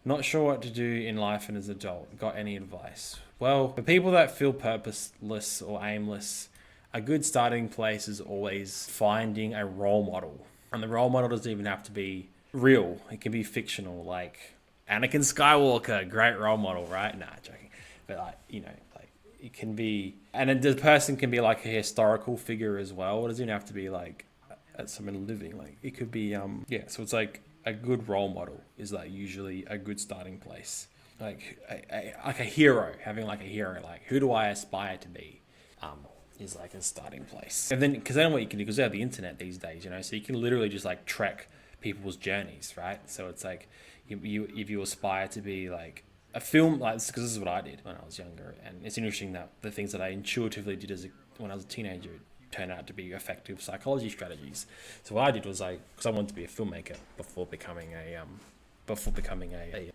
Not sure what to do in life and as an adult. Got any advice? Well, for people that feel purposeless or aimless, a good starting place is always finding a role model. And the role model doesn't even have to be real, it can be fictional, like Anakin Skywalker, great role model, right? Nah, joking. But like, like it can be, and then the person can be like a historical figure as well. It doesn't even have to be like someone living. Like it could be, yeah. So it's like a good role model is like usually a good starting place. Like like a hero, having like a hero. Like who do I aspire to be? Is like a starting place. And then, because then what you can do, because they have the internet these days, so you can literally just like track people's journeys, right? So it's like you if you aspire to be like a film, like because this is what I did when I was younger, and it's interesting that the things that I intuitively did when I was a teenager turned out to be effective psychology strategies. So what I did was because I wanted to be a filmmaker before becoming a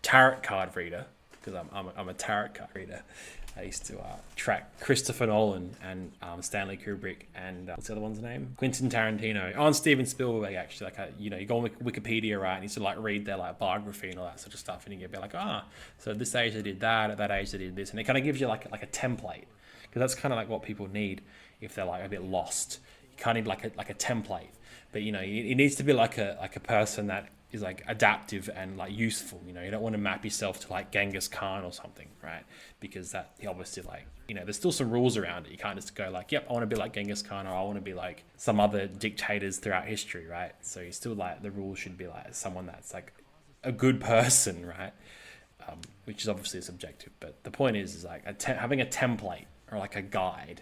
tarot card reader, because I'm a tarot card reader. I used to track Christopher Nolan and Stanley Kubrick and what's the other one's name? Quentin Tarantino. Oh, and Steven Spielberg, actually. Like, you go on Wikipedia, right, and you sort of like read their like biography and all that sort of stuff, and you get be like, so at this age they did that, at that age they did this, and it kind of gives you like a template, because that's kind of like what people need if they're like a bit lost. You kind of need like a template, but it needs to be like a person that is like adaptive and like useful. You don't want to map yourself to like Genghis Khan or something, right? Because that he obviously like, there's still some rules around it. You can't just go like, yep, I want to be like Genghis Khan, or I want to be like some other dictators throughout history, right? So you still like, the rules should be like someone that's like a good person, right? Which is obviously subjective, but the point is like having a template or like a guide.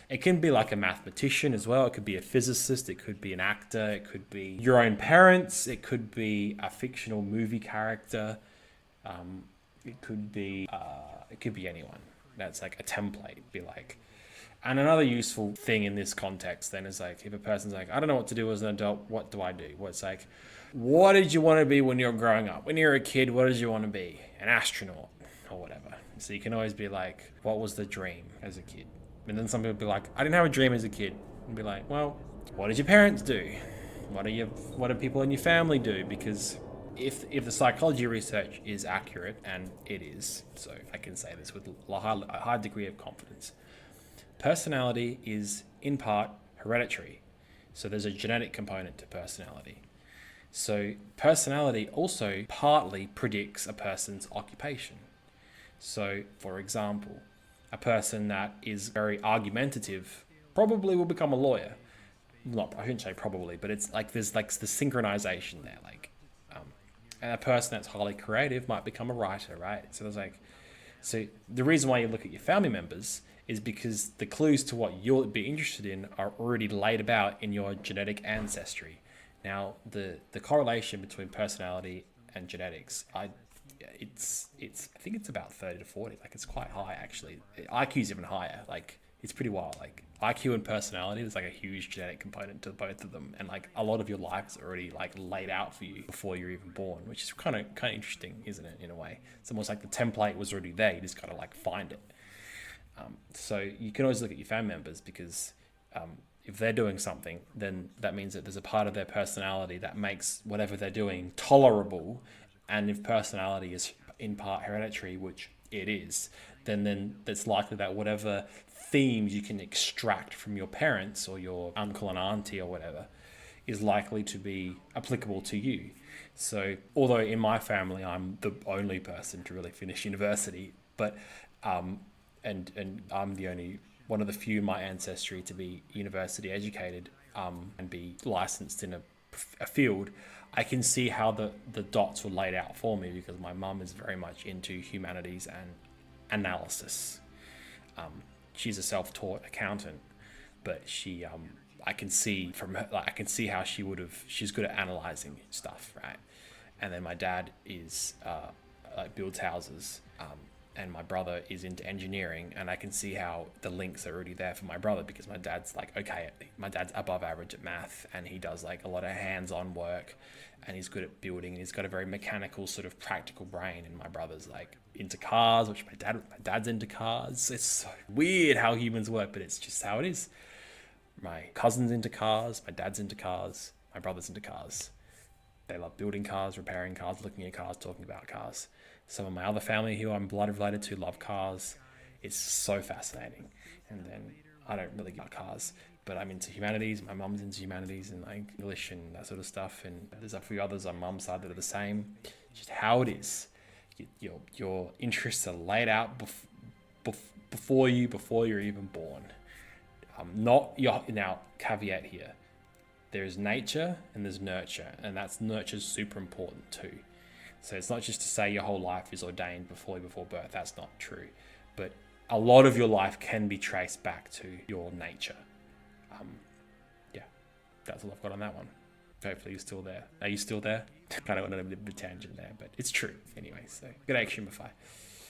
It can be like a mathematician as well. It could be a physicist. It could be an actor. It could be your own parents. It could be a fictional movie character. It could be anyone. That's like a template. Be like, and another useful thing in this context then is like, if a person's like, I don't know what to do as an adult, what do I do? Well, it's like, what did you want to be when you were growing up? When you were a kid, what did you want to be? An astronaut or whatever. So you can always be like, what was the dream as a kid? And then some people be like, I didn't have a dream as a kid. And be like, well, what did your parents do? What do people in your family do? Because if the psychology research is accurate, and it is, so I can say this with a high degree of confidence, personality is in part hereditary. So there's a genetic component to personality. So personality also partly predicts a person's occupation. So, for example, a person that is very argumentative probably will become a lawyer. Not, I shouldn't say probably, but it's like there's like the synchronization there. And a person that's highly creative might become a writer, right? So the reason why you look at your family members is because the clues to what you'll be interested in are already laid about in your genetic ancestry. Now, the correlation between personality and genetics, I think it's about 30 to 40. Like, it's quite high, actually. IQ is even higher. Like, it's pretty wild. Like, IQ and personality, there's like a huge genetic component to both of them, and like a lot of your life is already like laid out for you before you're even born, which is kind of interesting, isn't it? In a way, it's almost like the template was already there. You just gotta like find it. So you can always look at your family members, because if they're doing something, then that means that there's a part of their personality that makes whatever they're doing tolerable. And if personality is in part hereditary, which it is, then it's likely that whatever themes you can extract from your parents or your uncle and auntie or whatever is likely to be applicable to you. So although in my family I'm the only person to really finish university, but and I'm the only one of the few in my ancestry to be university educated and be licensed in a field, I can see how the dots were laid out for me, because my mum is very much into humanities and analysis. She's a self-taught accountant, but I can see from her, like, I can see how she's good at analyzing stuff, right? And then my dad is like builds houses, and my brother is into engineering, and I can see how the links are already there for my brother, because my dad's above average at math, and he does like a lot of hands-on work, and he's good at building, and he's got a very mechanical sort of practical brain. And my brother's like into cars, which my dad's into cars. It's so weird how humans work, but it's just how it is. My cousin's into cars, my dad's into cars, my brother's into cars. They love building cars, repairing cars, looking at cars, talking about cars. Some of my other family who I'm blood related to love cars. It's so fascinating. And then I don't really get cars, but I'm into humanities. My mum's into humanities and like English and that sort of stuff. And there's a few others on mum's side that are the same. Just how it is. Your interests are laid out before you're even born. Not your now caveat here. There's nature and there's nurture, and nurture's super important too. So it's not just to say your whole life is ordained before birth. That's not true. But a lot of your life can be traced back to your nature. Yeah, that's all I've got on that one. Hopefully you're still there. Are you still there? Kind of went on a bit of a tangent there, but it's true anyway. So good action, Mafai.